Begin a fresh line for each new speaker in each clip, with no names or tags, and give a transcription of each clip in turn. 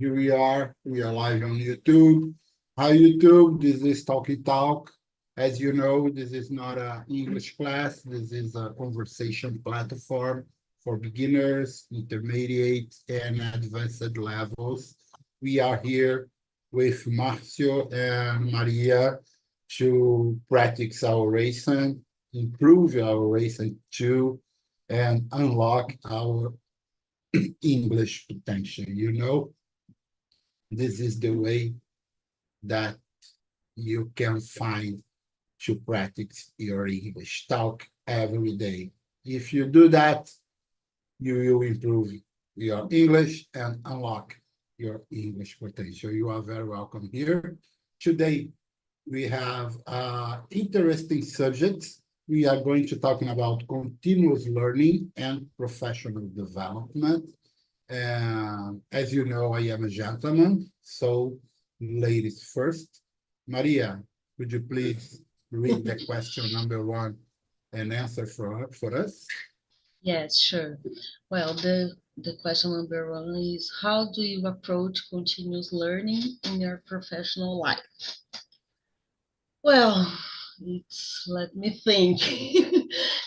Here we are. We are live on YouTube. Hi, YouTube. This is Talkie Talk. As you know, this is not an English class. This is a conversation platform for beginners, intermediate, and advanced levels. We are here with Marcio and Maria to practice our racing, improve our racing too, and unlock our English potential. This is the way that you can find to practice your English talk every day. If you do that, you will improve your English and unlock your English potential. You are very welcome here. Today, we have interesting subjects. We are going to talking about continuous learning and professional development. And as you know, I am a gentleman, so ladies first. Maria, would you please read the question number one and answer for us?
Yes, sure. Well, the question number one is how do you approach continuous learning in your professional life? Well, let me think.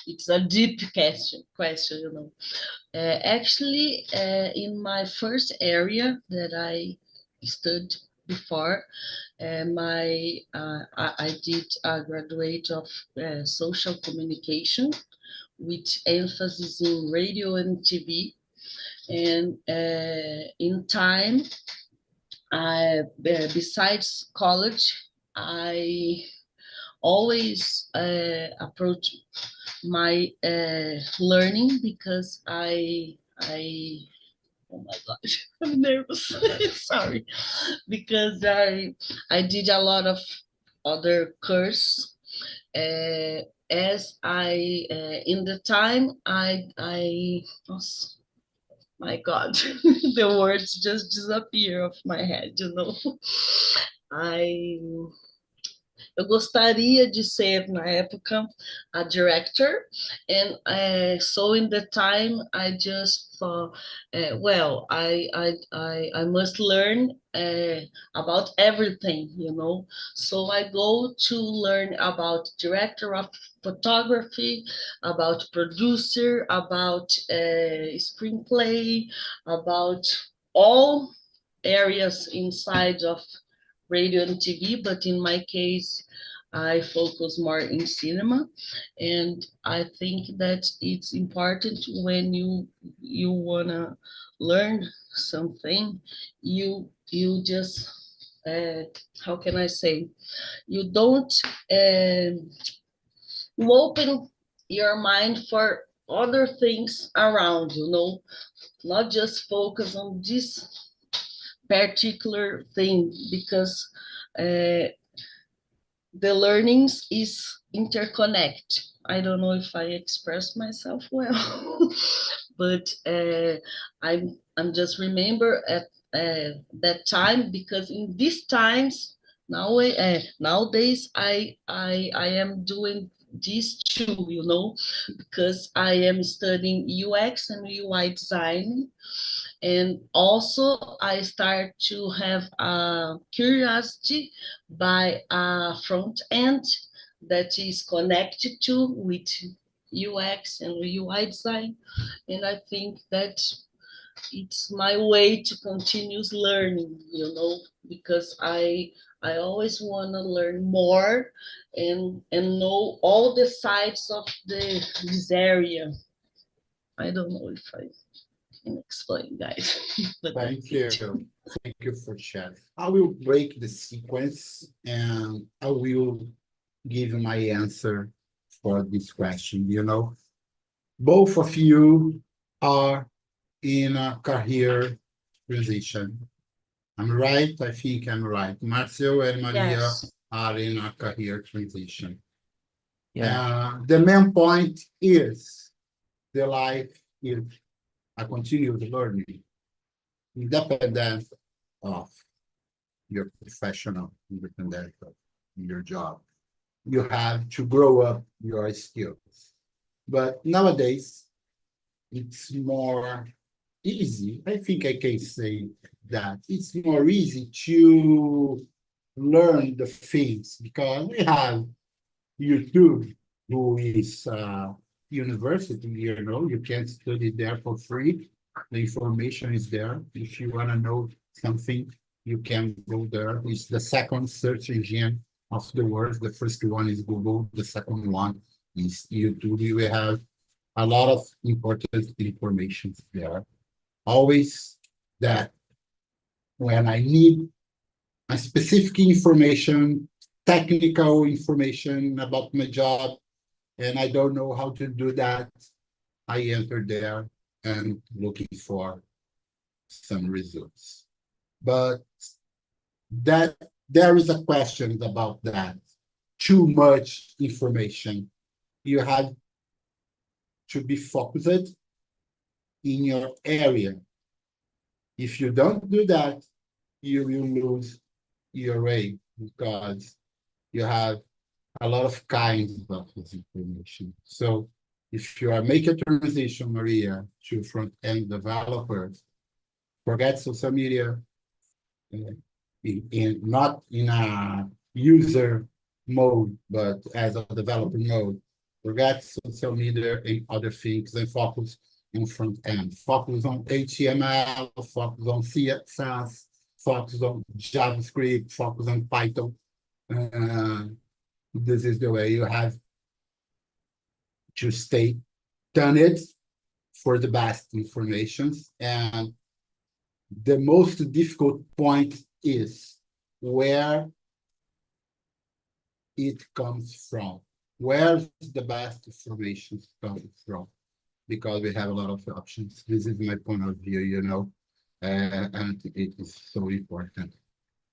It's a deep question. Actually, in my first area that I studied before, I did a graduate of social communication with emphasis in radio and TV. And in time, besides college, I always approach my learning because I oh my gosh, I'm nervous. Sorry, because I did a lot of other course. As I in the time I oh, my God, the words just disappear off my head. I Eu gostaria de ser, na época, a director, and so in the time, I just thought, well, I must learn about everything. So I go to learn about director of photography, about producer, about screenplay, about all areas inside of radio and TV, but in my case, I focus more in cinema, and I think that it's important when you wanna learn something, you just how can I say, you don't you open your mind for other things around, not just focus on this particular thing because uh, the learnings is interconnect. I don't know if I express myself well, but I'm just remember at that time because in these times nowadays I am doing these two, because I am studying UX and UI design, and also I start to have a curiosity by a front end that is connected to with UX and UI design. And I think that it's my way to continuous learning, because I always want to learn more and know all the sides of this area. I don't know if I can explain, guys. But
Thank you. Thank you for sharing. I will break the sequence and I will give my answer for this question. Both of you are in a career transition. I'm right? I think I'm right. Marcel and Maria
yes,
are in a career transition.
Yeah.
The main point is the life is a continuous learning, independent of your professional, independent of your job. You have to grow up your skills. But nowadays, it's more easy. I think I can say that it's more easy to learn the things because we have YouTube, who is university, you can study there for free. The information is there. If you want to know something, you can go there. It's the second search engine of the world. The first one is Google. The second one is YouTube. We have a lot of important information there. Always that when I need a specific information, technical information about my job, and I don't know how to do that, I enter there and looking for some results. But that there is a question about that. Too much information. You have to be focused in your area. If you don't do that, you will lose your way because you have a lot of kinds of this information. So if you are making a transition, Maria, to front-end developers, forget social media, not in a user mode, but as a developer mode. Forget social media and other things and focus on front end. Focus on HTML, focus on CSS, focus on JavaScript, focus on Python. This is the way you have to stay done it for the best informations. And the most difficult point is where it comes from. Where's the best information coming from? Because we have a lot of options. This is my point of view, and it is so important.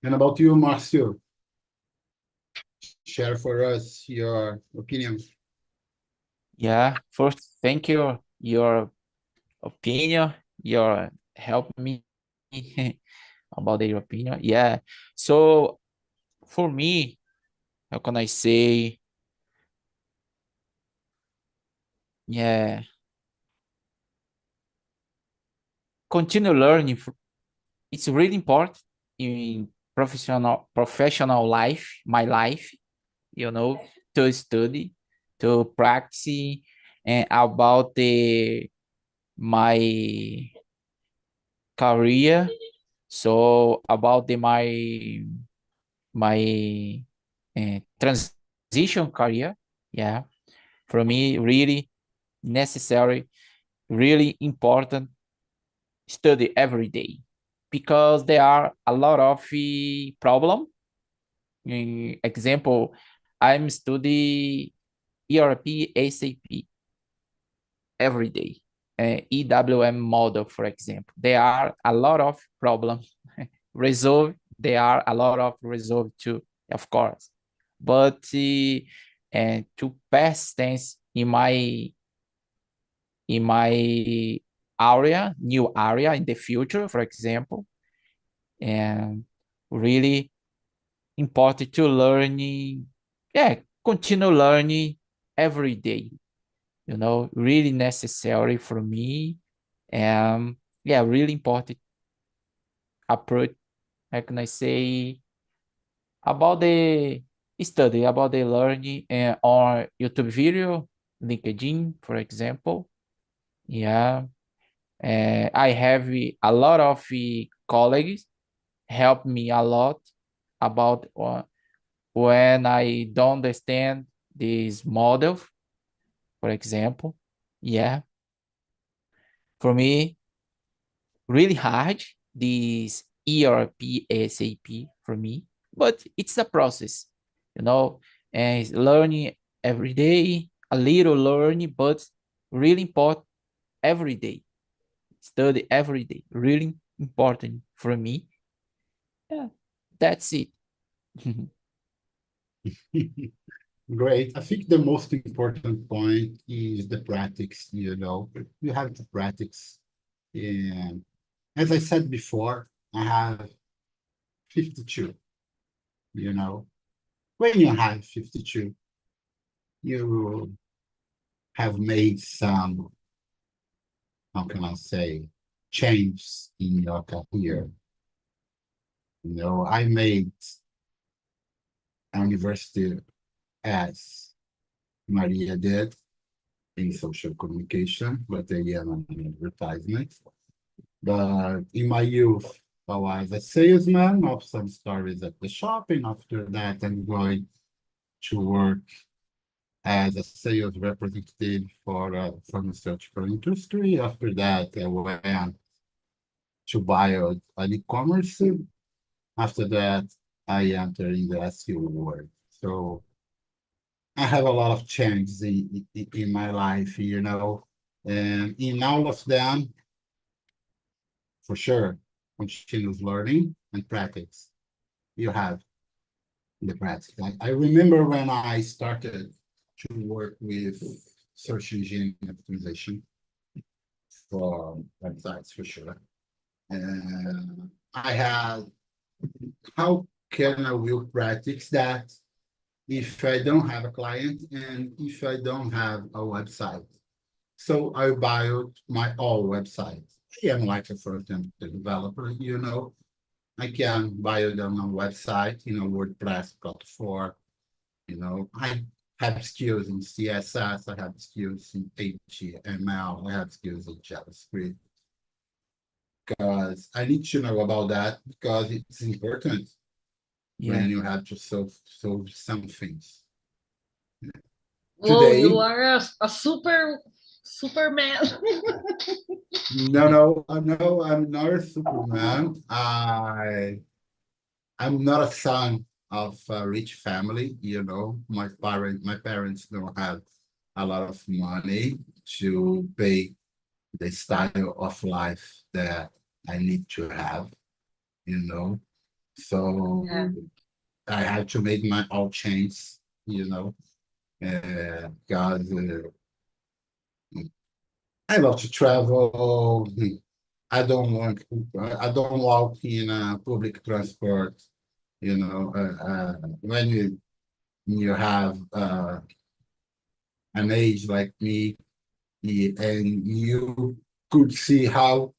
And about you, Marcio, share for us your opinion.
Yeah, first, thank you. Your opinion, your help me about your opinion. Yeah. So for me, how can I say? Yeah, continue learning. It's really important in professional life, my life, to study, to practice, and about my career. So about my transition career. Yeah, for me, really necessary, really important, study every day because there are a lot of problem. Example, I'm study ERP SAP every day. EWM model, for example, there are a lot of problems resolved. There are a lot of resolved too, of course. But to pass things in my area, new area in the future, for example, and really important to learning, yeah, continue learning every day, really necessary for me. And yeah, really important approach, how can I say, about the study, about the learning on YouTube video, LinkedIn, for example. Yeah, I have a lot of colleagues help me a lot about when I don't understand this model, for example. Yeah, for me, really hard this ERP SAP for me, but it's a process, and it's learning every day, a little learning, but really important every day. Study every day, really important for me. Yeah, that's it.
Great. I think the most important point is the practice, You have to practice. And as I said before, I have 52, you know. When you have 52, you have made some, how can I say, changes in your career. I made a university as Maria did in social communication, but again, I'm an advertisement. But in my youth, I was a salesman of some stores at the shopping. After that, I'm going to work as a sales representative for a pharmaceutical industry. After that, I went to buy an e-commerce. After that, I entered in the SEO world. So I have a lot of changes in my life, and in all of them, for sure, continuous learning and practice. You have the practice. I remember when I started to work with search engine optimization for websites, for sure. And I had, how can I will practice that if I don't have a client and if I don't have a website? So I built my own website. I am like a front-end developer, I can build on a website, WordPress platform. I have skills in CSS, I have skills in HTML, I have skills in JavaScript. Because I need to know about that because it's important
Yeah.
when you have to solve some things.
Whoa,
Today,
you are a Superman.
no, I'm not a Superman. I'm not a son of a rich family. My parents don't have a lot of money to pay the style of life that I need to have. So
Yeah.
I had to make my own change. Because I love to travel. I don't walk in public transport. When you have an age like me, and you could see how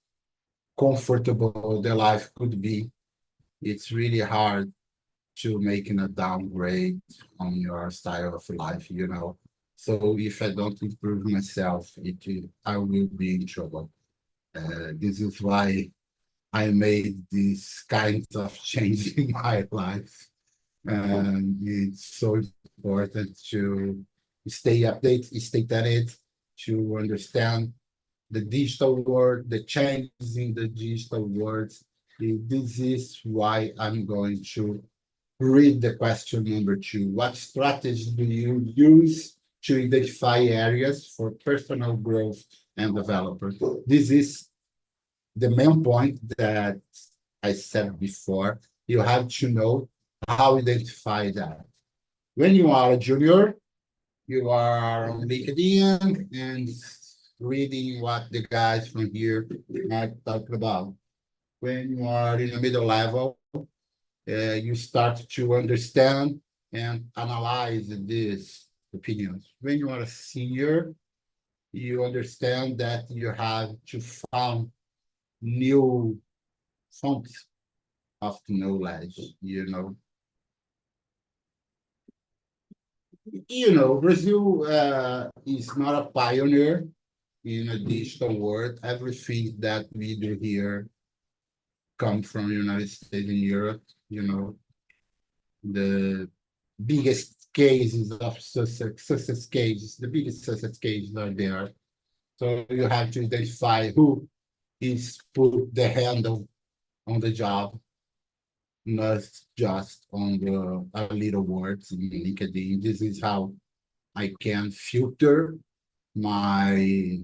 comfortable the life could be, it's really hard to making a downgrade on your style of life. So if I don't improve myself, I will be in trouble. This is why I made these kinds of change in my life. And it's so important to stay updated, stay at it, to understand the digital world, the changes in the digital world. This is why I'm going to read the question number 2. What strategy do you use to identify areas for personal growth and development? This is the main point that I said before. You have to know how to identify that. When you are a junior, you are on LinkedIn and reading what the guys from here are talking about. When you are in the middle level, you start to understand and analyze these opinions. When you are a senior, you understand that you have to find new fonts of knowledge. Brazil is not a pioneer in a digital world. Everything that we do here comes from the United States and Europe. The biggest cases of success cases, the biggest success cases are there. So you have to identify who is put the handle on the job, not just on the little words in LinkedIn. This is how I can filter my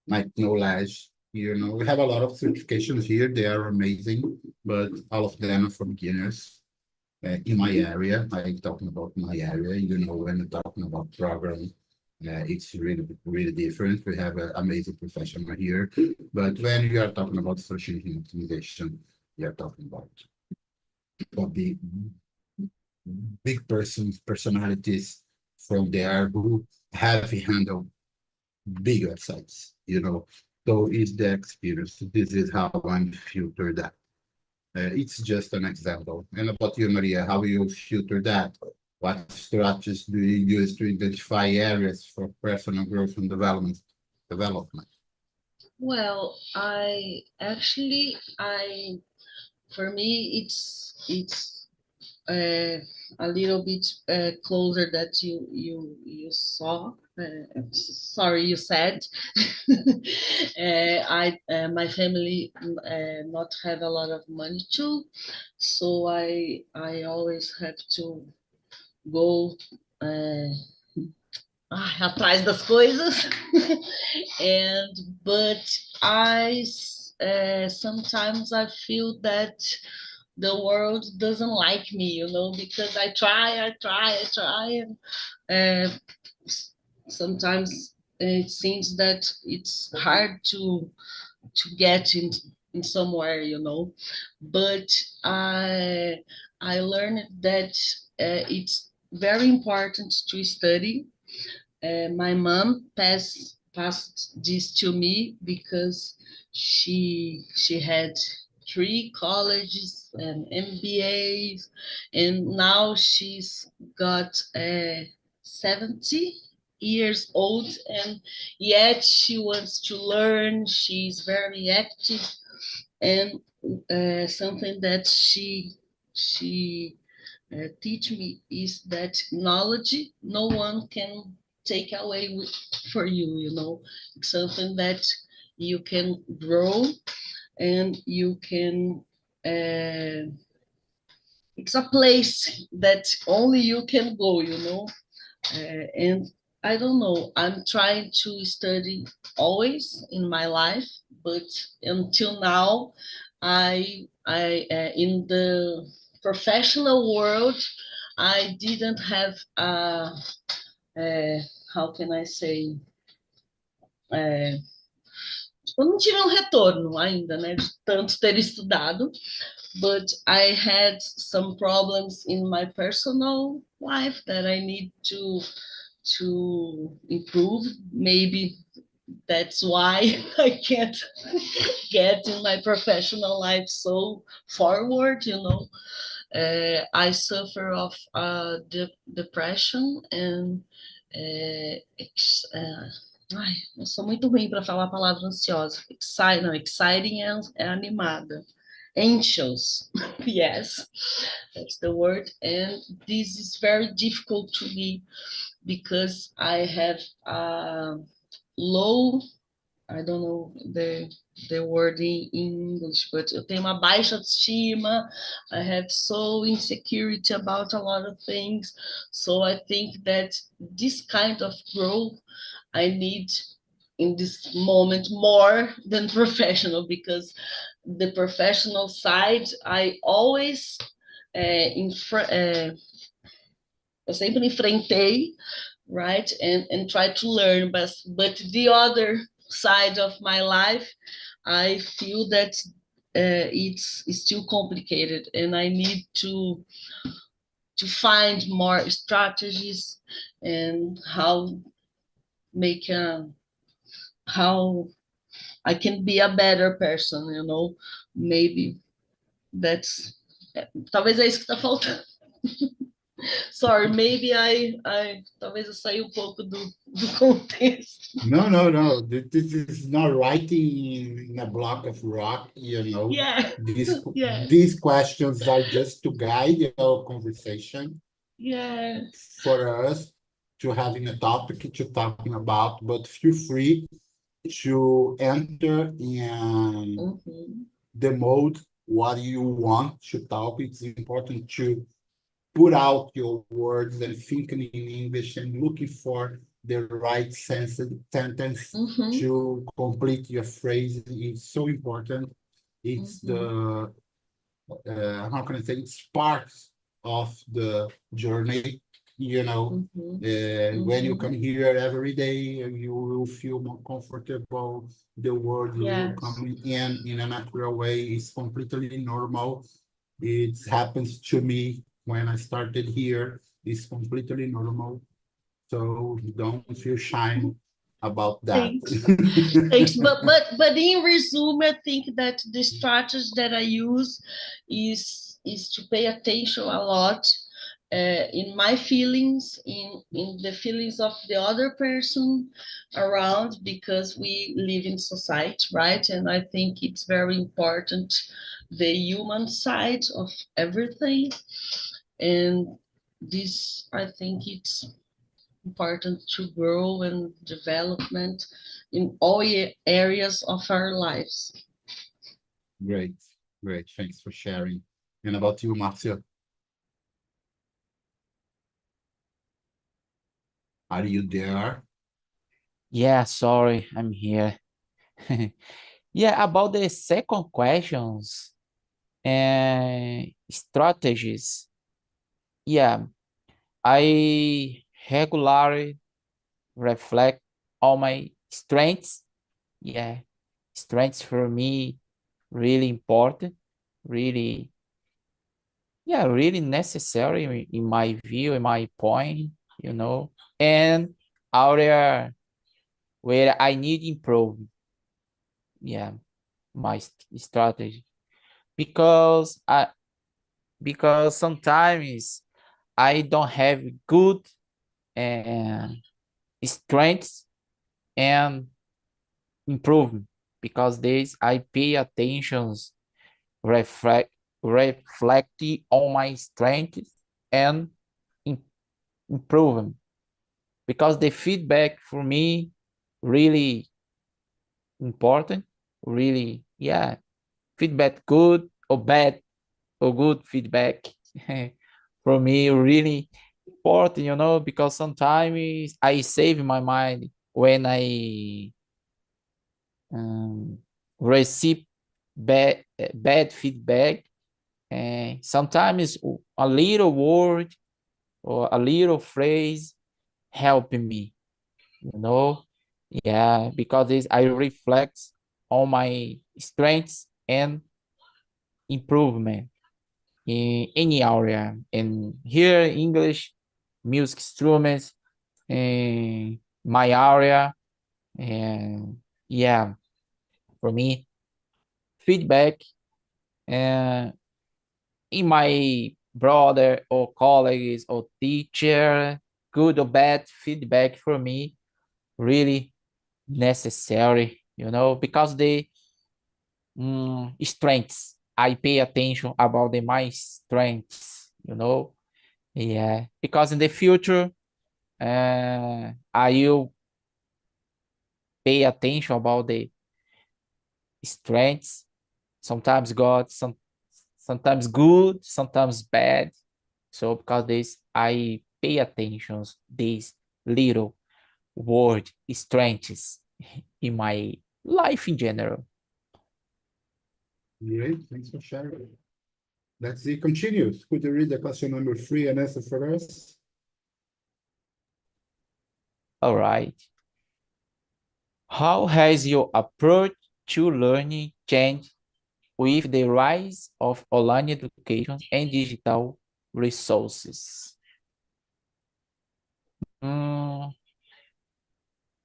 knowledge. We have a lot of certifications here. They are amazing, but all of them are for beginners. In my area, I'm talking about my area. When you're talking about programming, it's really, really different. We have an amazing professional here. But when you are talking about social optimization, you are talking about big, big personalities from there who have handled big websites. So is the experience. This is how I'm filter that. It's just an example. And about you, Maria, how you filter that? What strategies do you use to identify areas for personal growth and development?
Well, I actually, I for me, it's a little bit closer that you saw. Sorry, you said. My family not have a lot of money too, so I always have to go atrás das coisas. and but I sometimes I feel that the world doesn't like me, because I try, and sometimes it seems that it's hard to get in somewhere, But I learned that it's very important to study. My mom passed this to me because she had three colleges and MBAs, and now she's got 70 years old, and yet she wants to learn. She's very active, and something that she teach me is that knowledge no one can take away for you. It's something that you can grow, and you can it's a place that only you can go, and I don't know, I'm trying to study always in my life, but until now I in the professional world I didn't have a how can I say, é, eu não tive um retorno ainda, né, de tanto ter estudado, but I had some problems in my personal life that I need to improve. Maybe that's why I can't get in my professional life so forward. I suffer of depression and ai, eu sou muito ruim para falar a palavra ansiosa. Exciting é animada. Anxious, yes, that's the word. And this is very difficult to me because I have low, I don't know the word in English, but eu tenho uma baixa autoestima. I have so insecurity about a lot of things. So I think that this kind of growth I need in this moment more than professional, because the professional side I always eu sempre enfrentei, right, and try to learn, but the other side of my life I feel that it's still complicated, and I need to find more strategies and how make how I can be a better person, maybe that's talvez é isso que está faltando. Sorry, maybe talvez eu saí um pouco do contexto.
No. This is not writing in a block of rock,
Yeah.
These questions are just to guide our conversation.
Yeah.
For us to having a topic to talking about, but feel free to enter in the mode what you want to talk. It's important to put out your words and thinking in English and looking for the right sentence to complete your phrase. It's so important. It's the how can I say, it's part of the journey. When you come here every day, you will feel more comfortable. The word will come in a natural way. It's completely normal. It happens to me when I started here. It's completely normal. So don't feel shy about that.
Thanks. But in resume, I think that the strategy that I use is to pay attention a lot in my feelings, in the feelings of the other person around, because we live in society, right? And I think it's very important, the human side of everything. And this, I think it's important to grow and development in all areas of our lives.
Great, great. Thanks for sharing. And about you, Marcia? Are you there?
Yeah, sorry, I'm here. Yeah, about the second questions and strategies. Yeah, I regularly reflect on my strengths. Yeah, strengths for me really important, really, yeah, really necessary in my view, in my point, you know, and area where I need improve. Yeah, my strategy because sometimes I don't have good uh, strengths and improvement because this I pay attentions reflect reflecting on my strengths and im- improve them because the feedback for me really important, really, yeah, feedback good or bad or good feedback for me really important, you know, because sometimes I save my mind when I um, receive bad feedback, and sometimes a little word or a little phrase helping me, you know. Yeah, because I reflect on my strengths and improvement in any area. And here, English, music instruments, in my area, and yeah, for me, feedback uh, in my brother or colleagues or teacher, good or bad feedback for me really necessary, you know, because the strengths I pay attention about my strengths, you know. Yeah, because in the future, I will pay attention about the strengths. Sometimes God, sometimes good, sometimes bad. So because this, I pay attention these little word strengths in my life in general.
Great, thanks for sharing. Let's see, continues. Could you read the question number 3 and answer for us?
All right. How has your approach to learning changed with the rise of online education and digital resources? Mm,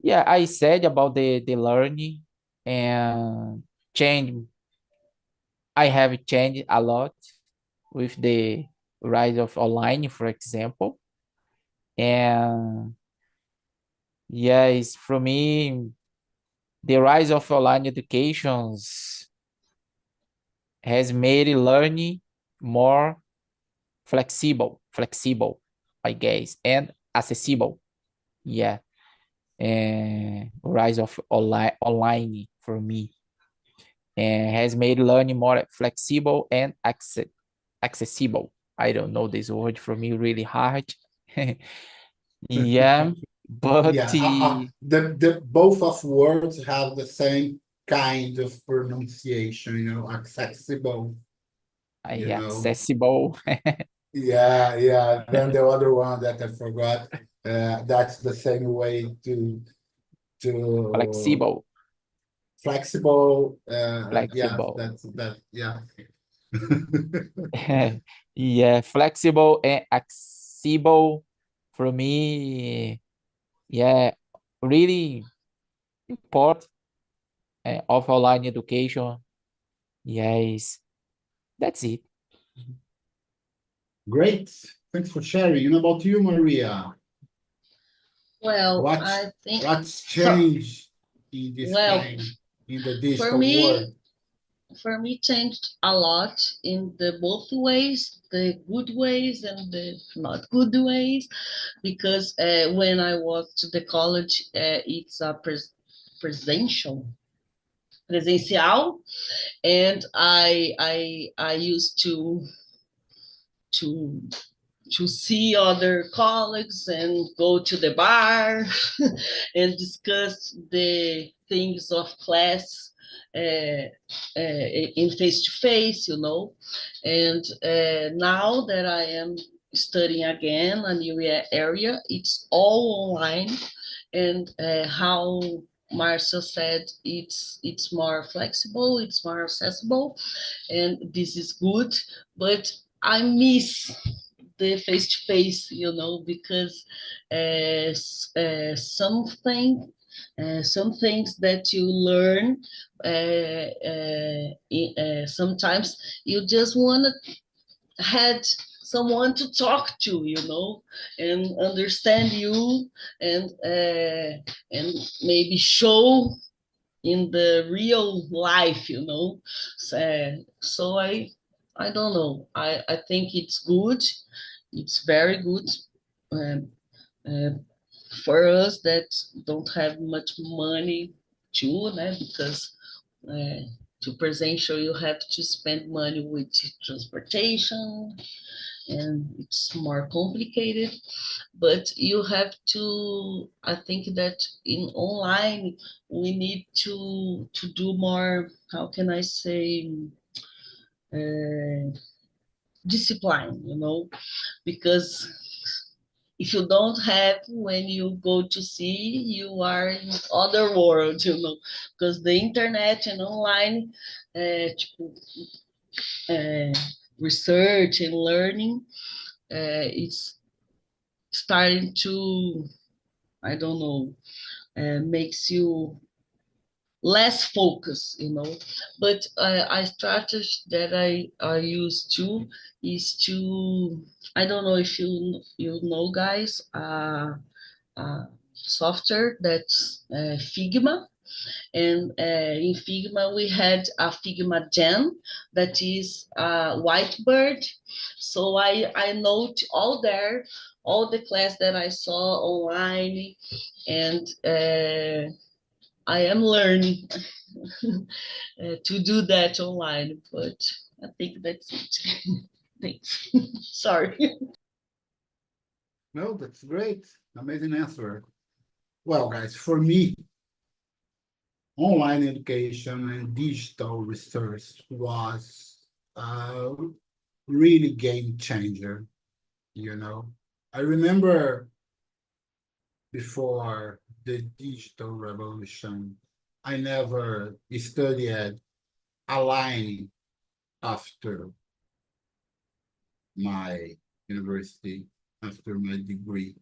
yeah, I said about the learning and change. I have changed a lot with the rise of online, for example. And yes, for me, the rise of online educations has made learning more flexible, I guess, and accessible. Yeah, and rise of online for me and has made learning more flexible and accessible. I don't know this word for me really hard. Yeah, but
Yeah, the both of words have the same kind of pronunciation, accessible,
accessible,
Yeah. Then the other one that I forgot, that's the same way to
flexible,
flexible. Yeah,
flexible.
that's that. Yeah.
Yeah, flexible and accessible for me. Yeah, really. important of online education. Yes, that's it.
Great. Thanks for sharing. And about you, Maria?
Well,
What
I think
what's
for,
changed in this
well,
kind in the
for
digital
me,
world?
changed a lot in the both ways, the good ways and the not good ways, because when I was to the college, it's a presential, presencial, and I used to to see other colleagues and go to the bar and discuss the things of class in face to face, you know. And now that I am studying again a new area, it's all online. And how Marcia said, it's more flexible, it's more accessible, and this is good. But I miss the face to face, you know, because some things that you learn, sometimes you just want to had someone to talk to, you know, and understand you, and maybe show in the real life, you know. So I don't know. I think it's good. It's very good, um, uh, for us that don't have much money too, né? Because to presential you have to spend money with transportation, and it's more complicated. But you have to, I think that in online we need to do more, how can I say, uh, discipline, you know, because if you don't have, when you go to see, you are in other world, you know, because the internet and online tipo, uh, research and learning, it's starting to, I don't know, makes you less focus, you know. But a strategy that I use too is to, I don't know if you know guys, software that's Figma. And in Figma, we had a Figma Jam that is a whiteboard. So I note all there, all the class that I saw online, and I am learning to do that online. But I think that's it. Thanks. Sorry.
No, that's great. Amazing answer. Well, guys, for me, online education and digital research was a really game changer, you know. I remember before the digital revolution, I never studied online after my university, after my degree,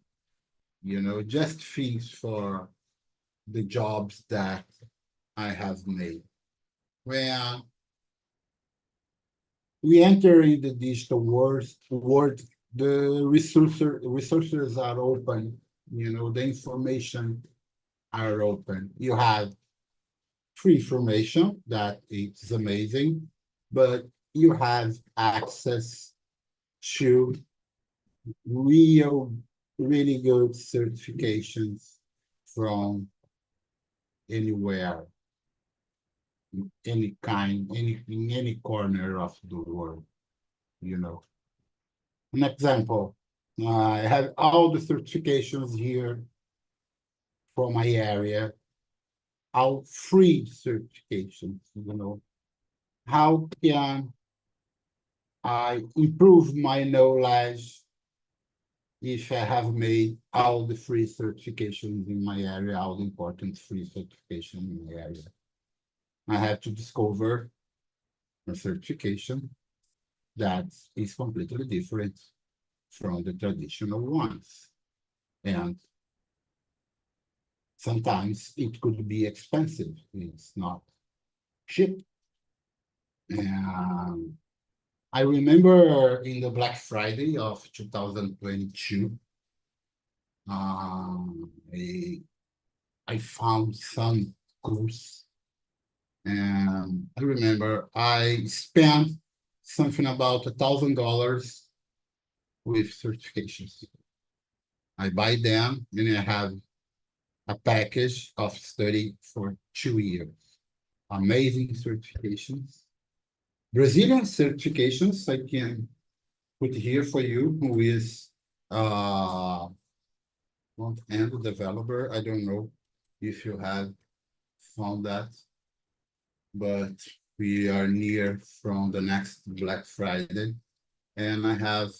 you know, just things for the jobs that I have made. When we enter in the digital world, the resources are open, you know, the information are open. You have free information that it's amazing, but you have access to real, really good certifications from anywhere, any kind, in any corner of the world, you know. An example, I have all the certifications here for my area, all free certifications, you know. How can I improve my knowledge if I have made all the free certifications in my area, all the important free certification in my area? I have to discover a certification that is completely different from the traditional ones. And sometimes it could be expensive. It's not cheap. And I remember in the Black Friday of 2022, I found some course, and I remember I spent something about $1,000 with certifications. I buy them, and I have a package of study for 2 years. Amazing certifications. Brazilian certifications I can put here for you, who is front-end developer. I don't know if you have found that, but we are near from the next Black Friday, and I have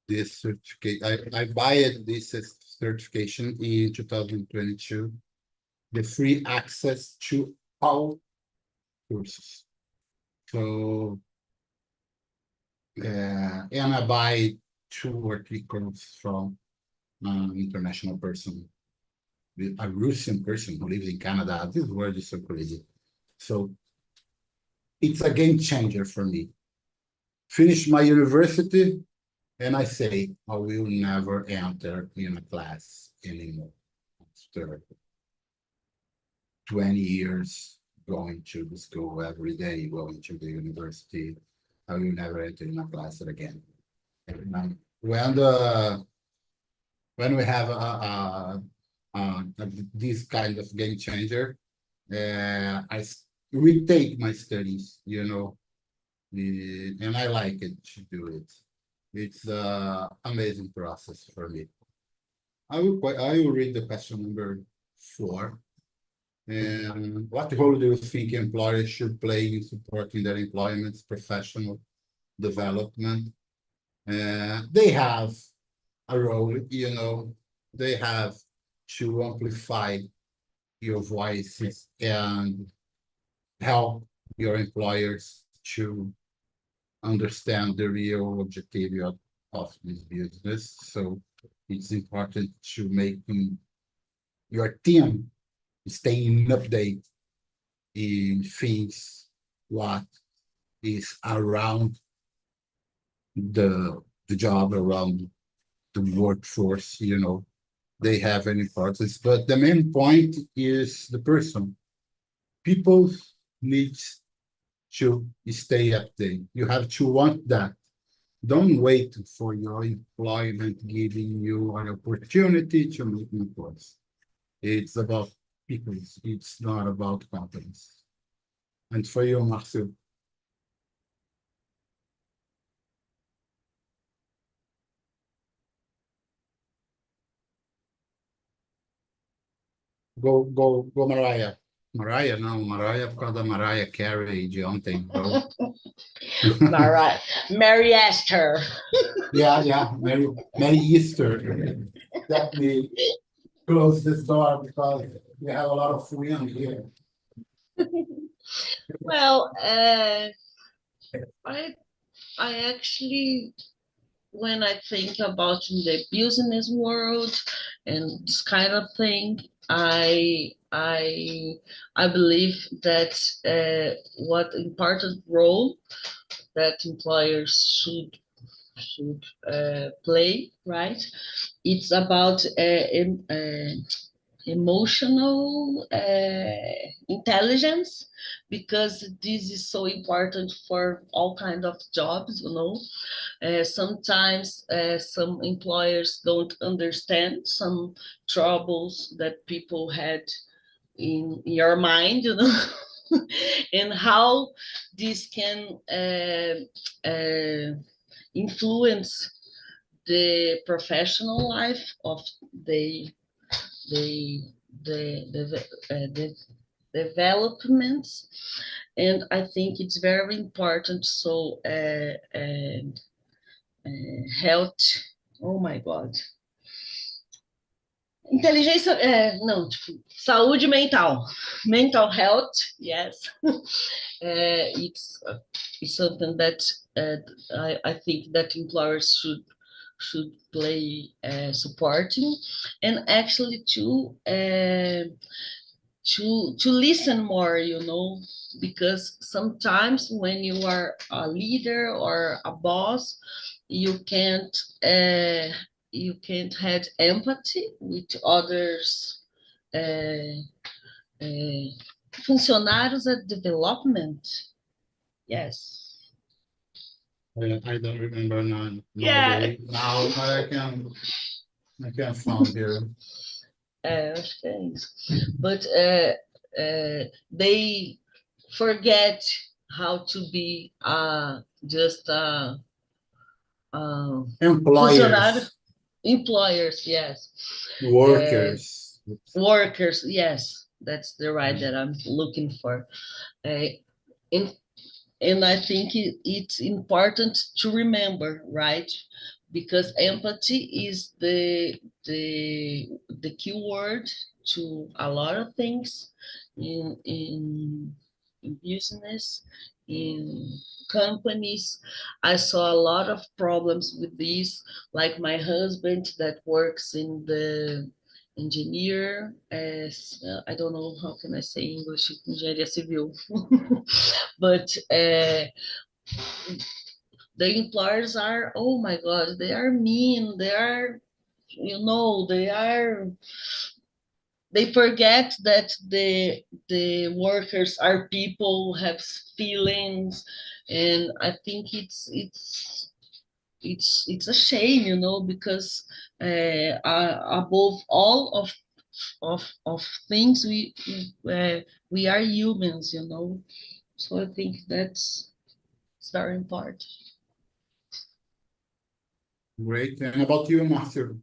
this certificate. I buy it, this certification in 2022, the free access to all courses. So, and I buy 2 or 3 courses from an international person, a Russian person who lives in Canada. This word is so crazy. So it's a game changer for me. Finish my university, and I say I will never enter in a class anymore. After 20 years going to the school every day, going to the university, I will never enter in a class again. And when we have this kind of game changer, I retake my studies, and I like it to do it. It's an amazing process for me. I will read the question number 4. And what role do you think employers should play in supporting their employment's professional development? They have a role, they have to amplify your voices and help your employers to understand the real objective of this business. So it's important to make your team staying update in things what is around the job, around the workforce, they have any importance. But the main point is the person. People need to stay updated. You have to want that. Don't wait for your employment giving you an opportunity to make new course. It's about people. It's not about companies. And for you, Marcel, go, Mariah. Mariah, não, Mariah por causa da Mariah Carey de ontem. Go.
Mary Esther.
Yeah, Mary Easter. Let me close this door because we have a lot of wind here.
Well, I actually, when I think about the business world and this kind of thing, I believe that what important role that employers should play, right? It's about emotional intelligence, because this is so important for all kinds of jobs, sometimes some employers don't understand some troubles that people had in your mind, and how this can influence the professional life of the the developments. And I think it's very important. So health, oh my God. Inteligência, não, tipo, saúde mental, mental health, yes. It's something that I think that employers should play supporting, and actually to listen more, because sometimes when you are a leader or a boss, you can't uh, you can't have empathy with others, uh, uh, funcionários at development. Yes.
I don't remember none
Yeah.
nowadays. Now I can find here.
Acho que é isso. But they forget how to be just funcionário,
Employers,
employers, yes.
workers.
Workers, yes, that's the right that I'm looking for. In and I think it's important to remember, right? Because empathy is the key word to a lot of things in business, in companies. I saw a lot of problems with this, like my husband that works in the engineer as I don't know how can I say English, engenharia civil. But the employers are, oh my god, they are mean, they are, they forget that the workers are people, have feelings. And I think it's a shame, because above all of things, we are humans, so I think that's very important.
Great. And about you, Master?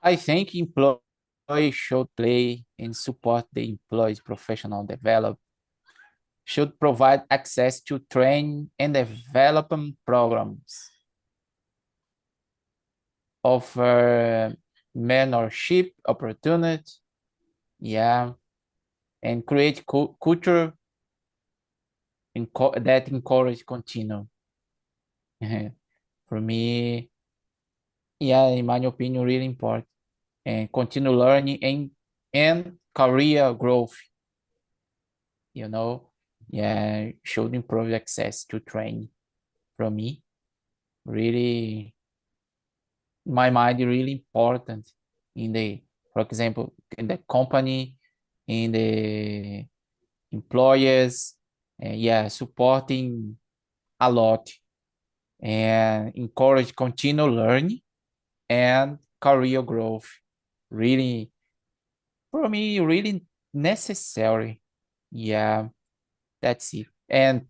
I think employees should play and support the employees' professional development, should provide access to training and development programs, offer mentorship opportunity, and create culture that encourage continue. For me, in my opinion, really important. And continue learning and career growth, should improve access to training. From me, really, in my mind, really important for example, in the company, in the employers, supporting a lot and encourage continue learning and career growth. Really, for me, really necessary. Yeah, that's it. And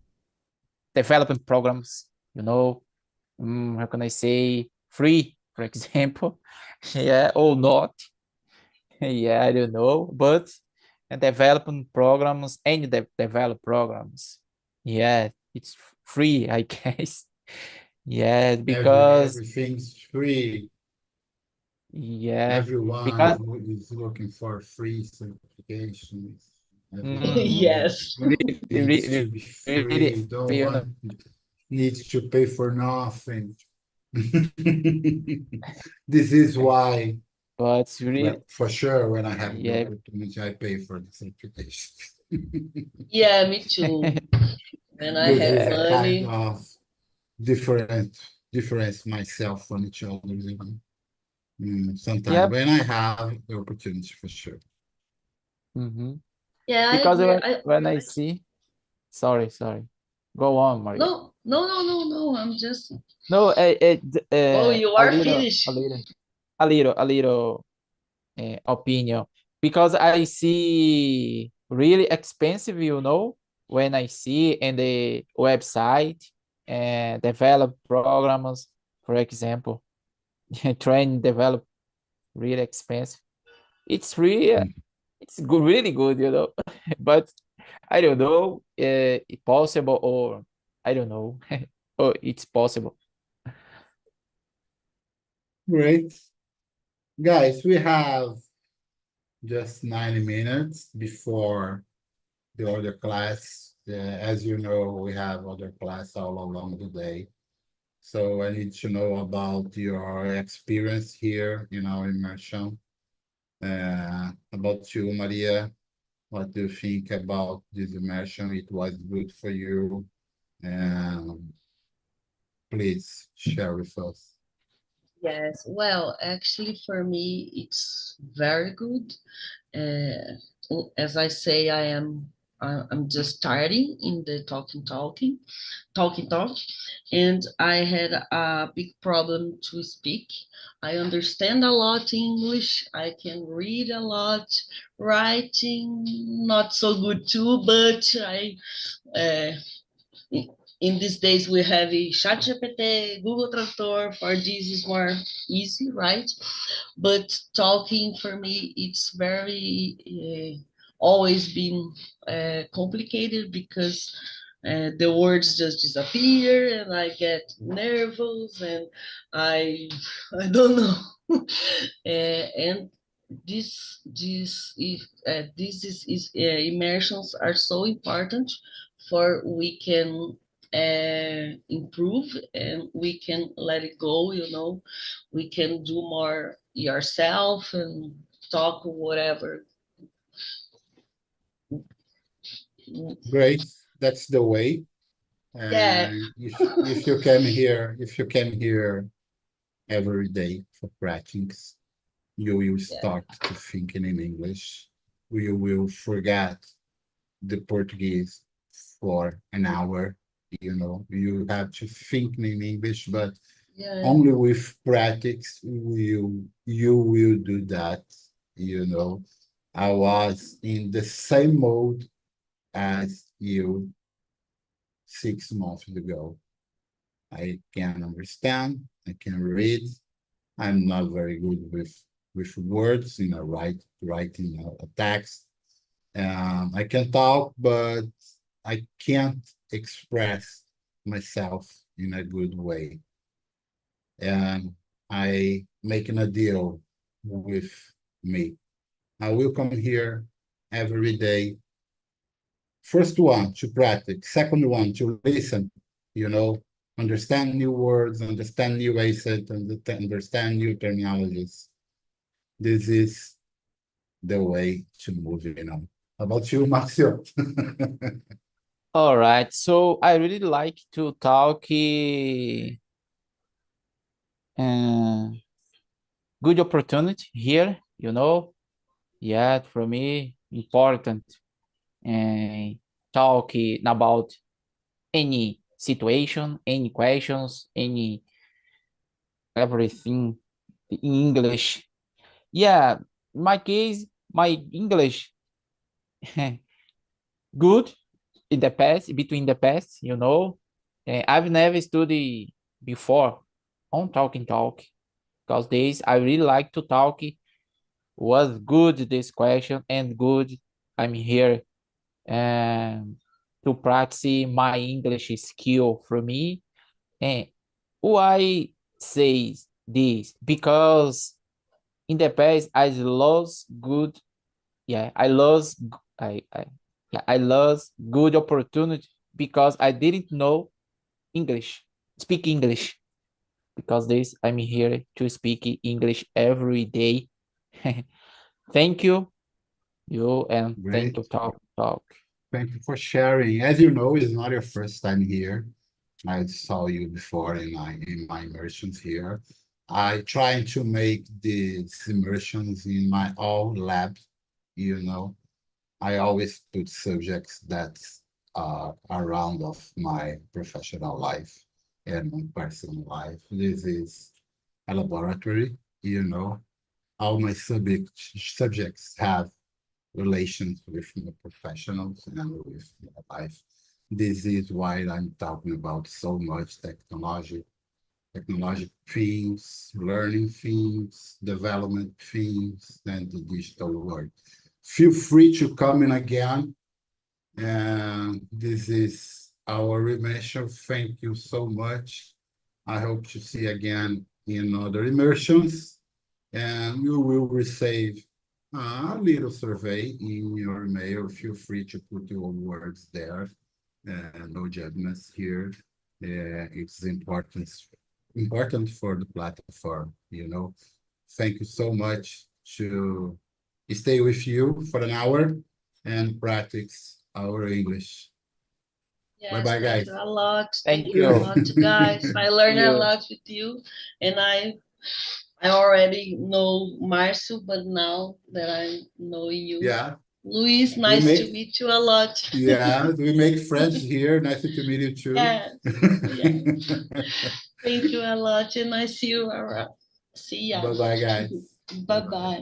development programs, how can I say, free, for example, or not. I don't know, but development programs and develop programs. It's free, I guess. Because
Everything's free. Everyone
because
is looking for free certifications.
Yes.
Needs to be
really,
free. Don't want needs to pay for nothing. This is why,
but really,
for sure, when I have the opportunity, I pay for the certification.
Yeah, me too. When I
This
have
is a kind
money.
of difference myself from each other, sometimes when I have the opportunity, for sure.
Yeah, I
because
agree.
when I see, sorry, go on, Maria.
No. I'm just.
No,
Oh, you
a
are
little,
finished.
a little opinion, because I see really expensive, when I see in the website and develop programs, for example, train develop really expensive. It's really it's good, really good, but I don't know if possible, or I don't know, or it's possible.
Great. Guys, we have just 90 minutes before the other class. As you know, we have other class all along the day. So I need to know about your experience here in our immersion. About you, Maria, what do you think about this immersion? It was good for you. And please share with us.
Yes, well, actually, for me, it's very good. As I say, I'm just starting in the talking, and I had a big problem to speak. I understand a lot English. I can read a lot. Writing, not so good too, but uh, in these days we have a ChatGPT, Google Traductor. For this is more easy, right? But talking for me, it's very always been complicated because the words just disappear and I get nervous and I I don't know. And this immersions are so important for we can improve and we can let it go, we can do more yourself and talk whatever.
Great, that's the way.
Yeah,
And if you came here every day for practice, you will
yeah,
start to thinking in English. You will forget the Portuguese for an hour. You have to think in English, but
yeah,
only with practice you will do that. You know, I was in the same mode as you 6 months ago. I can understand, I can read. I'm not very good with words, writing a text. I can talk, but I can't express myself in a good way. And I making a deal with me. I will come here every day. First one to practice, second one to listen, you know, understand new words, understand new accent, and understand new terminologies. This is the way to move, How about you, Marcio?
All right. So I really like to talk good opportunity here, Yeah, for me, important and talk about any situation, any questions, any everything in English. Yeah, in my case, my English good in the past, between the past, I've never studied before on talk because this I really like to talk. Was good this question and good. I'm here um, to practice my English skill for me. And why say this? Because in the past I lost good. Yeah, I lost. I yeah, I lost good opportunity because I didn't know English, speak English. Because this I'm here to speak English every day. Thank you, and thank
Great.
you, talk.
Thank you for sharing. As you know, it's not your first time here. I saw you before in my immersions here. I try to make these immersions in my own lab, you know. I always put subjects that are around of my professional life and my personal life. This is a laboratory, All my subjects have relations with my professionals and with my life. This is why I'm talking about so much technological themes, learning themes, development themes, and the digital world. Feel free to come in again. And this is our remission. Thank you so much. I hope to see you again in other immersions. And you will receive a little survey in your email. Feel free to put your words there. No judgments here. Yeah, it's important for the platform, you know. Thank you so much to stay with you for an hour and practice our English. Bye
Yes,
bye,
thank
guys.
you a lot.
Thank
Thank you a
you.
lot, guys. I learned a
You.
lot with you, and I already know Marcio, but now that I know you,
Yeah,
Luis,
we
nice to
make
meet you a lot.
yeah, we make friends here. Nice to meet you too.
Yes, yeah. Thank you a lot, and I see you around. See ya.
Bye bye, guys. Bye
Bye
bye.
bye.